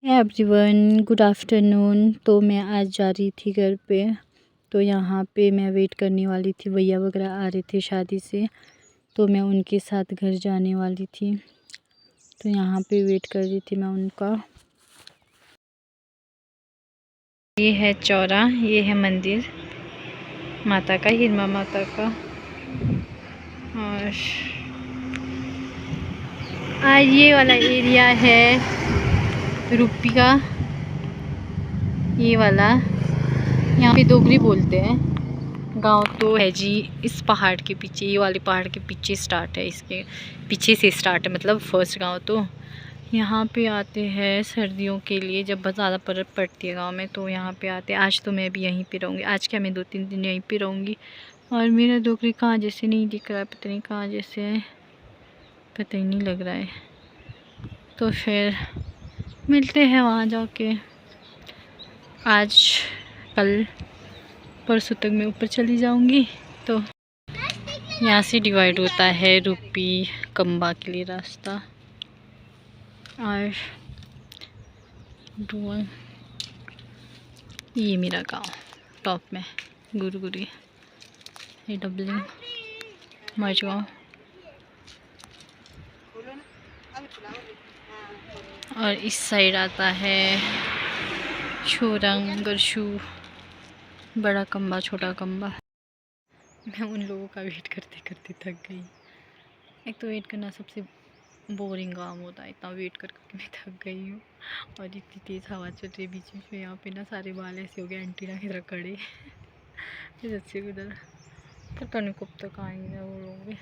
Everyone, good afternoon. तो मैं आज जा रही थी घर पे। तो यहाँ पे मैं वेट करने वाली थी, भैया वगैरह आ रहे थे शादी से, तो मैं उनके साथ घर जाने वाली थी। तो यहाँ पे वेट कर रही थी मैं उनका। ये है चौरा, ये है मंदिर माता का, हिरमा माता का। और आज ये वाला एरिया है रूपी का, ये वाला। यहाँ पे डोगरी बोलते हैं। गांव तो है जी इस पहाड़ के पीछे, ये वाले पहाड़ के पीछे स्टार्ट है, इसके पीछे से स्टार्ट है, मतलब फर्स्ट गांव। तो यहाँ पे आते हैं सर्दियों के लिए, जब बहुत ज़्यादा बर्फ़ पड़ती है गांव में, तो यहाँ पे आते हैं। आज तो मैं भी यहीं पे रहूँगी, आज क्या मैं 2-3 दिन यहीं पे रहूँगी। और मेरा डोगरी कहाँ जैसे नहीं दिख रहा है, पता नहीं कहाँ जैसे है, पता ही नहीं लग रहा है। तो फिर मिलते हैं वहाँ जाके। आज कल परसों तक मैं ऊपर चली जाऊंगी। तो यहाँ से डिवाइड होता है रूपी कंबा के लिए रास्ता। और ये मेरा गांव टॉप में, गुरगुरी, ये डबलिंग, मजगाँव। और इस साइड आता है छोरंग, गरशू, बड़ा कंबा, छोटा कंबा। मैं उन लोगों का वेट करते करते थक गई। एक तो वेट करना सबसे बोरिंग काम होता है, इतना वेट कर करके मैं थक गई हूँ। और इतनी तेज़ हवा चल रही है बीच बीच में, यहाँ पे ना सारे बाल ऐसे हो गए एंटीना की तरह खड़े। फिर अच्छे उधर पता नहीं कब तक आएंगे वो लोग भी।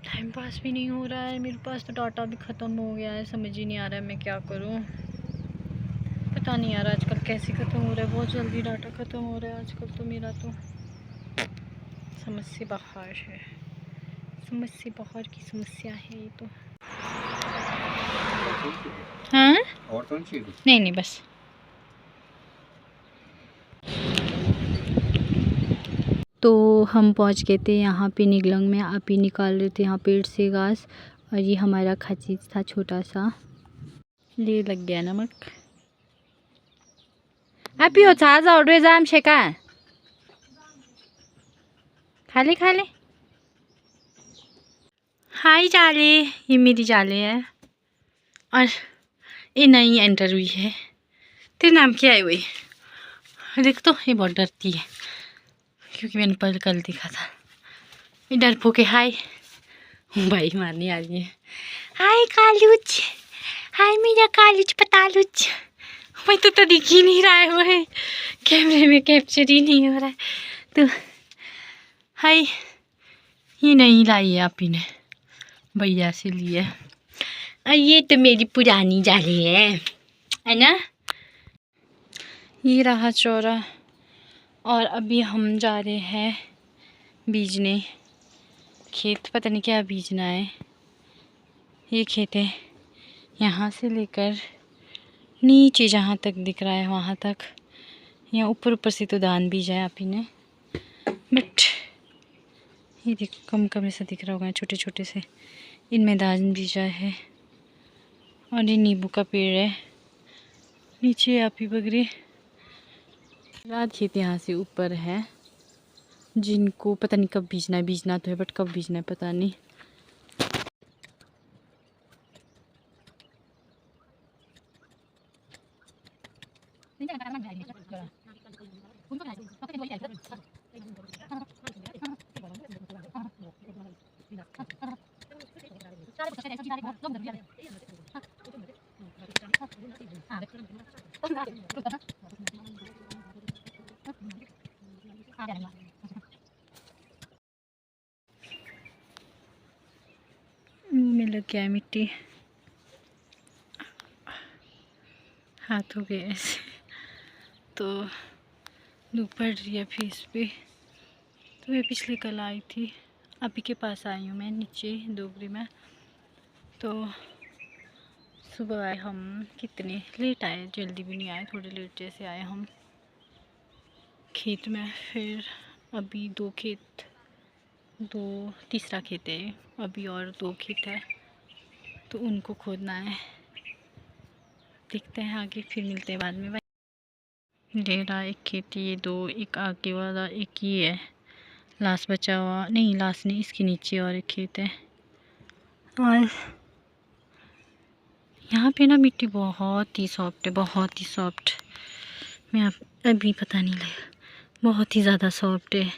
टाइम पास भी नहीं हो रहा है, मेरे पास तो डाटा भी ख़त्म हो गया है, समझ ही नहीं आ रहा है मैं क्या करूँ। पता नहीं यार आजकल कैसे ख़त्म हो रहा है, बहुत जल्दी डाटा ख़त्म हो रहा है आजकल तो मेरा। तो समझ से बाहर है, समझ से बाहर की समस्या है ये तो। हाँ और कौन सी? नहीं नहीं बस। तो हम पहुंच गए थे यहाँ पे निगलंग में। आप ही निकाल रहे थे यहाँ पेड़ से घास। और ये हमारा खचीज था छोटा सा, ये लग गया नमक। आप ही हो छा जाओ रे जाम शेका, खा ले खा ले। हाय जाले, ये मेरी जाले है। और ये नई एंटर हुई है। तेरा नाम क्या है? वही देख, तो ये बहुत डरती है क्योंकि मैंने पहले कल देखा था। ये डरपोक है। हाय, भाई मारने आ रही है। हाय कालूच, हाय मेरा कालूच पतालूच। मैं तो दिख ही नहीं रहा है, वो कैमरे में कैप्चर ही नहीं हो रहा है। तो हाय, ये नहीं लाई है आप ही ने, भैया से लिए। और ये तो मेरी पुरानी जाली है ना। ये रहा चौरा। और अभी हम जा रहे हैं बीजने खेत, पता नहीं क्या बीजना है। ये खेत है यहाँ से लेकर नीचे जहाँ तक दिख रहा है वहाँ तक। यहाँ ऊपर ऊपर से तो धान बीजा है आप ही ने, बट ये देखो कम कम ऐसा दिख रहा होगा, छोटे छोटे से, इनमें धान बीजा है। और ये नींबू का पेड़ है नीचे, आप ही बगरे रात खेत यहाँ से ऊपर है, जिनको पता नहीं कब बीजना है। बीजना तो है बट कब बीजना है पता नहीं। मुँह में लग गया है मिट्टी, हाथ हो गए ऐसे। तो धूप पड़ रही है फेस पे। तो मैं पिछले कल आई थी, अभी के पास आई हूँ मैं नीचे डोगरी में। तो सुबह आए हम, कितने लेट आए, जल्दी भी नहीं आए, थोड़े लेट जैसे आए हम खेत में। फिर अभी तीसरा खेत है अभी, और 2 खेत है तो उनको खोदना है। देखते हैं आगे, फिर मिलते हैं बाद में। ले रहा एक खेत, ये दो, एक आगे वाला, एक ये है लास्ट बचा हुआ, नहीं लास्ट नहीं, इसके नीचे और एक खेत है। और यहाँ पे ना मिट्टी बहुत ही सॉफ्ट है, बहुत ही सॉफ्ट। मैं अभी पता नहीं लगा, बहुत ही ज़्यादा सॉफ्ट है।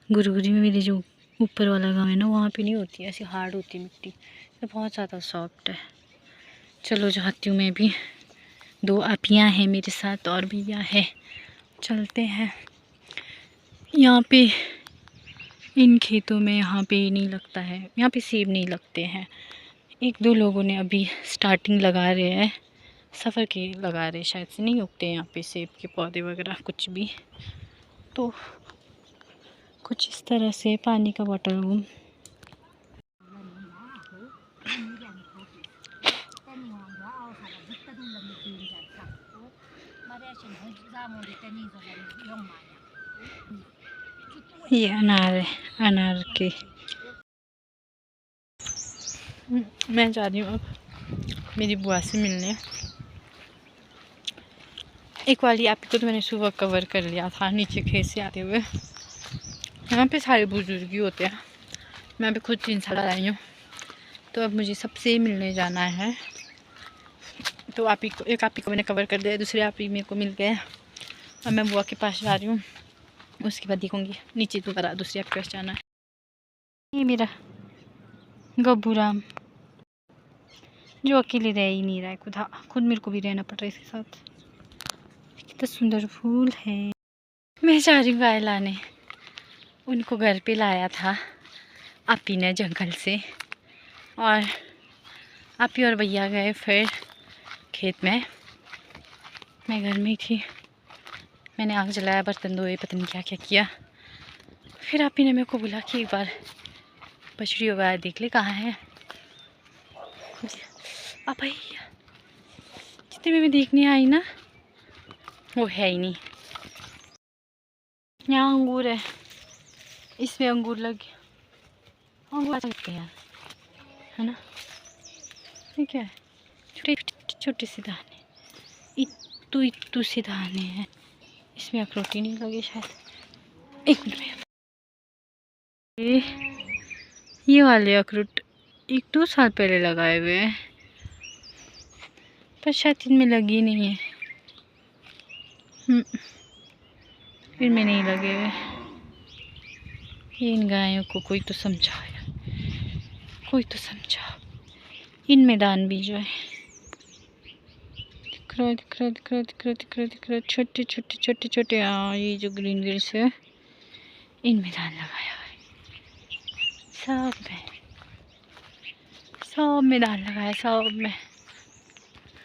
गुरुगुरी में मेरे जो ऊपर वाला गाँव है ना, वहाँ पे नहीं होती ऐसी हार्ड होती है मिट्टी, तो बहुत ज़्यादा सॉफ्ट है। चलो जाती हूँ मैं भी, 2 आपियाँ हैं मेरे साथ और भैया है, चलते हैं। यहाँ पे इन खेतों में यहाँ पे नहीं लगता है, यहाँ पे सेब नहीं लगते हैं। 1-2 लोगों ने अभी स्टार्टिंग लगा रहे हैं, सफ़र के लगा रहे, शायद से नहीं उगते यहाँ पे सेब के पौधे वगैरह कुछ भी। तो कुछ इस तरह से पानी का बॉटल रूम। ये अनार है, अनार के। मैं जा रही हूँ अब मेरी बुआ से मिलने। एक वाली आप को तो मैंने सुबह कवर कर लिया था नीचे खेत से आते हुए। यहाँ पे सारे बुजुर्ग ही होते हैं, मैं भी खुद 3 साल आई हूँ, तो अब मुझे सबसे मिलने जाना है। तो एक आप ही को मैंने कवर कर दिया, दूसरे आप ही मेरे को मिल गए। अब मैं बुआ के पास जा रही हूँ, उसके बाद देखूँगी नीचे दोबारा दूसरी आप के पास जाना है। ये मेरा गब्बू राम जो अकेले रह ही नहीं रहा है, खुद मेरे को भी रहना पड़ रहा है इसके साथ। कितना सुंदर फूल है। मैं जा रही हूँ गाय लाने, उनको घर पे लाया था आपी ने जंगल से, और आपी और भैया गए फिर खेत में। मैं घर में ही थी, मैंने आग जलाया, बर्तन धोए, पता नहीं क्या क्या किया। फिर आपी ने मेरे को बोला कि एक बार बछड़ी वगैरह देख ले कहाँ है। अब भाई जितने में देखने आई ना, वो है ही नहीं। यहाँ अंगूर है, इसमें अंगूर लगे, अंगूर अच्छा लगते हैं है ना। ठीक है, छोटे छोटे से दाने, इतू से दाने हैं, इसमें अखरोट ही नहीं लगे शायद। एक मिनट में ये वाले अखरोट 1-2 साल पहले लगाए हुए हैं, पर शायद इनमें लगी नहीं है। इनमें नहीं लगे हुए। इन गायों को कोई तो समझाया, कोई तो समझा। इनमें दान भी जो है दिख रहा, छोटे छोटे छोटे छोटे। ये जो ग्रीन ग्रीन है, इनमें दान लगाया है। सब में दान लगाया,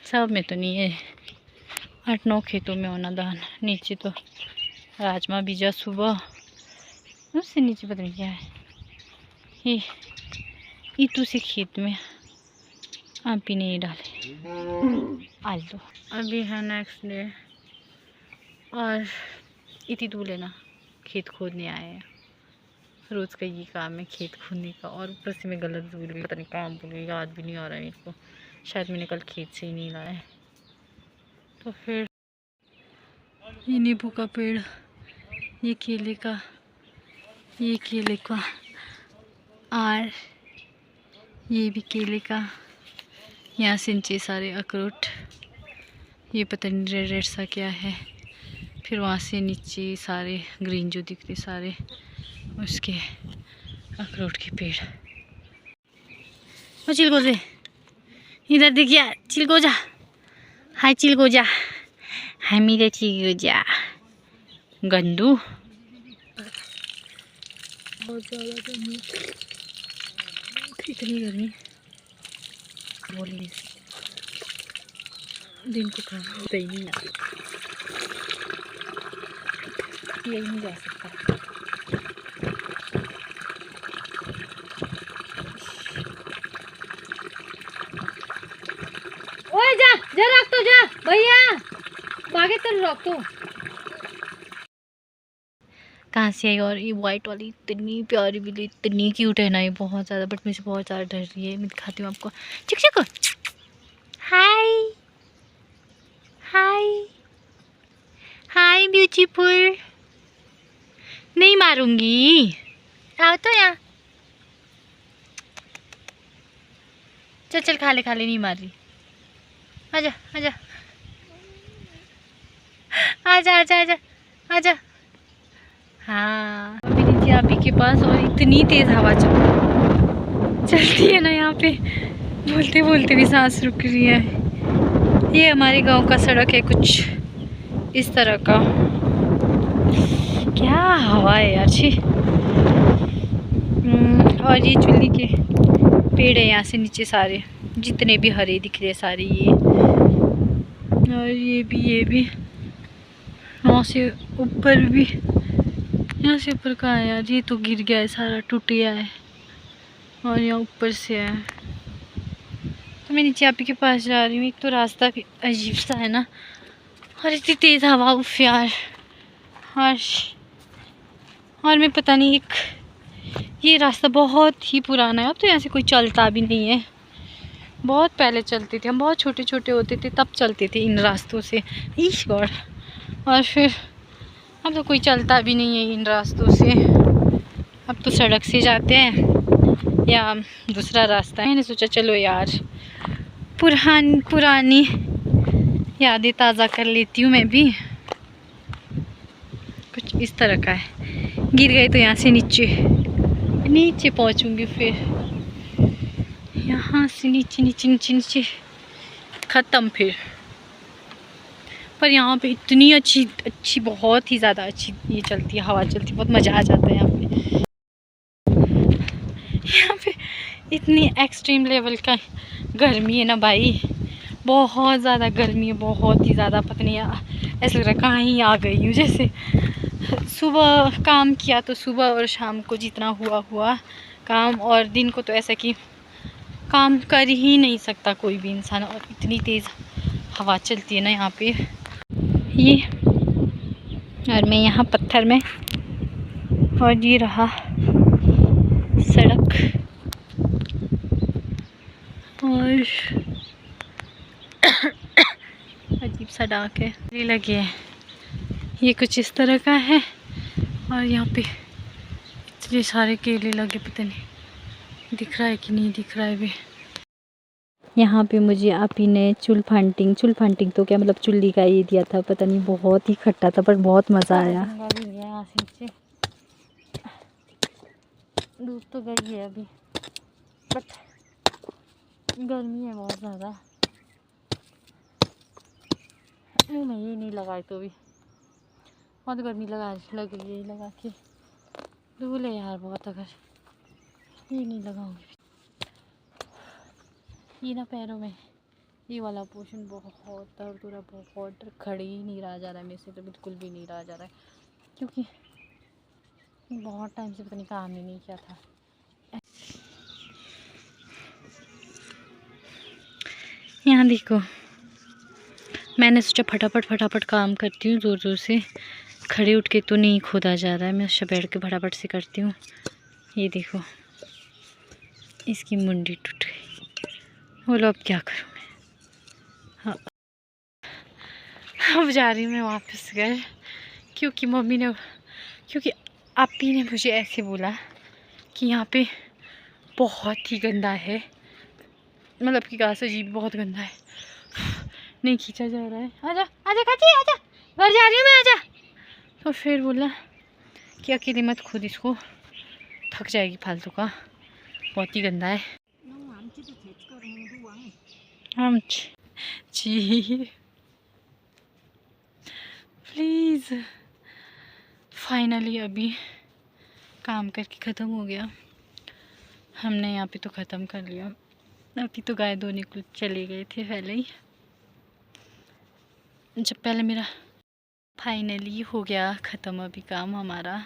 सब में तो नहीं है, 8-9 खेतों में होना दान। नीचे तो राजमा बीजा सुबह, उससे नीचे पता नहीं क्या है। ये इतू से खेत में आप ही नहीं डाले आलू। अभी है नेक्स्ट डे, और इतनी दूर लेना खेत खोदने आए हैं। रोज़ का ये काम है खेत खोदने का, और ऊपर से मैं गलत भूल गई, पता नहीं काम भूल गई, याद भी नहीं आ रहा है मेरे को। शायद मैंने कल खेत से ही नहीं लाया। तो फिर ये नींबू का पेड़, ये केले का, ये केले का, और ये भी केले का। यहाँ से नीचे सारे अखरोट, ये पता नहीं रेड रेड सा क्या है। फिर वहाँ से नीचे सारे ग्रीन जो दिखते सारे उसके अखरोट के पेड़। ओ चिलगोजे, इधर देखिए चिलगोजा, हाय चिलगोजा, हाय मेरे चिलगोजा गंदू। बहुत ज़्यादा गर्मी, इतनी गर्मी बोल नहीं सकती। दिन को खाना होता ही नहीं, यही नहीं जा सकता। ओए जा रख तो जा भैया, आगे तो रख तो। कहाँ से आई? और ये वाइट वाली इतनी प्यारी बिल्ली, इतनी क्यूट है ना ये, बहुत ज़्यादा, बट मुझे बहुत ज़्यादा डर रही है। मैं दिखाती हूँ आपको, चिक चिक, हाय चिपुर, नहीं मारूंगी, आओ तो यहाँ। चल चल खा ले, नहीं मार रही। आजा आजा आजा आजा आजा आजा। हाँ अभी नीचे आपी के पास, और इतनी तेज हवा चलती है ना यहाँ पे, बोलते बोलते भी सांस रुक रही है। ये हमारे गांव का सड़क है कुछ इस तरह का। क्या हवा है यार छी। और ये चुल्ली के पेड़ है यहाँ से नीचे सारे, जितने भी हरे दिख रहे सारे ये, और ये भी यहाँ से ऊपर भी। यहाँ से ऊपर कहाँ है यार, ये तो गिर गया है सारा, टूट गया है। और यहाँ ऊपर से है। तो मैं नीचे आप ही के पास जा रही हूँ। एक तो रास्ता भी अजीब सा है ना, और इतनी तेज़ हवा, उफ यार। और मैं पता नहीं, ये रास्ता बहुत ही पुराना है, अब तो यहाँ से कोई चलता भी नहीं है। बहुत पहले चलते थे हम, बहुत छोटे छोटे होते थे तब चलते थे इन रास्तों से, ईश गॉड। और फिर अब तो कोई चलता भी नहीं है इन रास्तों से, अब तो सड़क से जाते हैं या दूसरा रास्ता है। मैंने सोचा चलो यार पुरानी यादें ताज़ा कर लेती हूँ मैं भी। कुछ इस तरह का है। गिर गए तो यहाँ से नीचे पहुँचूँगी, फिर यहाँ से नीचे ख़त्म फिर। पर यहाँ पे इतनी अच्छी बहुत ही ज़्यादा अच्छी ये चलती है, हवा चलती है, बहुत मज़ा आ जाता है यहाँ पे इतनी एक्सट्रीम लेवल का गर्मी है ना भाई, बहुत ज़्यादा गर्मी है, बहुत ही ज़्यादा। पता नहीं ऐसा लग रहा है कहाँ ही आ गई हूँ। जैसे सुबह काम किया तो सुबह और शाम को जितना हुआ काम, और दिन को तो ऐसा कि काम कर ही नहीं सकता कोई भी इंसान। और इतनी तेज़ हवा चलती है ना यहाँ पे ये, और मैं यहाँ पत्थर में, और ये रहा सड़क। और अजीब सा डाक है, ये लगे है, ये कुछ इस तरह का है। और यहाँ पे इतने सारे केले लगे, पता नहीं दिख रहा है कि नहीं दिख रहा है भी। यहाँ पे मुझे आपी ने चुल फांटिंग तो क्या मतलब चुल्ली का ये दिया था, पता नहीं बहुत ही खट्टा था पर बहुत मज़ा आया। धूप तो गई है अभी, बट गर्मी है बहुत ज़्यादा। मुँह में ये नहीं लगाए तो भी बहुत गर्मी लग रही है, लगा के धूल है यार बहुत। अगर ये नहीं लगाऊंगी, ये ना पैरों में ये वाला पोर्शन बहुत दर्द हो रहा, बहुत खड़े ही नहीं रहा जा रहा है मेरे से, तो बिल्कुल भी नहीं रहा जा रहा है, क्योंकि बहुत टाइम से पता नहीं काम ही नहीं किया था। यहाँ देखो, मैंने सोचा फटाफट काम करती हूँ ज़ोर ज़ोर से, खड़े उठ के तो नहीं खोदा जा रहा है, मैं उससे बैठ के फटाफट से करती हूँ। ये देखो इसकी मुंडी टूट गई, बोलो अब क्या करूँ मैं। हाँ अब जा रही हूँ मैं वापस घर, क्योंकि आपी ने मुझे ऐसे बोला कि यहाँ पे बहुत ही गंदा है, मतलब कि घास अजीब बहुत गंदा है, नहीं खींचा जा रहा है। आजा आजा काची आजा, घर जा रही हूँ मैं, आजा। तो फिर बोला कि अकेले मत खुद, इसको थक जाएगी फालतू का, बहुत ही गंदा है। हम जी प्लीज़। फाइनली अभी काम करके ख़त्म हो गया, हमने यहाँ पे तो ख़त्म कर लिया। अभी तो गाय धोने को चले गए थे पहले ही, जब पहले मेरा फाइनली हो गया ख़त्म अभी काम हमारा।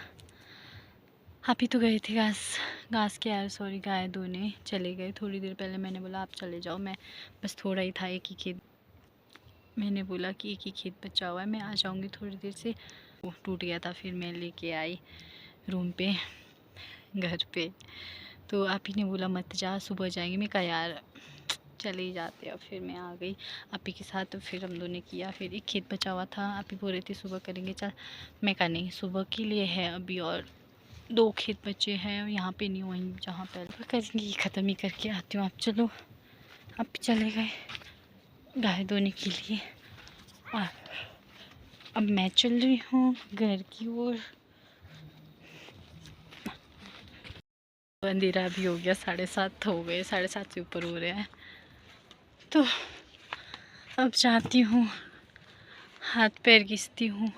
अभी तो गए थे घास के यार सॉरी गाय धोने चले गए थोड़ी देर पहले। मैंने बोला आप चले जाओ, मैं बस थोड़ा ही था, एक ही खेत, मैंने बोला कि एक ही खेत बचा हुआ है, मैं आ जाऊँगी थोड़ी देर से। वो टूट गया था, फिर मैं लेके आई रूम पे, घर पे। तो आप ही ने बोला मत जा, सुबह जाएंगे। मैं कहा यार चले ही जाते। अब फिर मैं आ गई आपी के साथ, तो फिर हम दोनों ने किया। फिर एक खेत बचा हुआ था, आपी बोल रही थी सुबह करेंगे, चल मैं कहा नहीं सुबह के लिए है अभी, और 2 खेत बचे हैं यहाँ पे नहीं, वहीं जहाँ पहले करेंगे ये ख़त्म ही करके आती हूँ। आप चलो, आप चले गए गाय धोने के लिए और अब मैं चल रही हूँ घर की ओर। अंधेरा भी हो गया, 7:30 हो गए, 7:30 से ऊपर हो रहे हैं। तो अब जाती हूँ, हाथ पैर घिसती हूँ।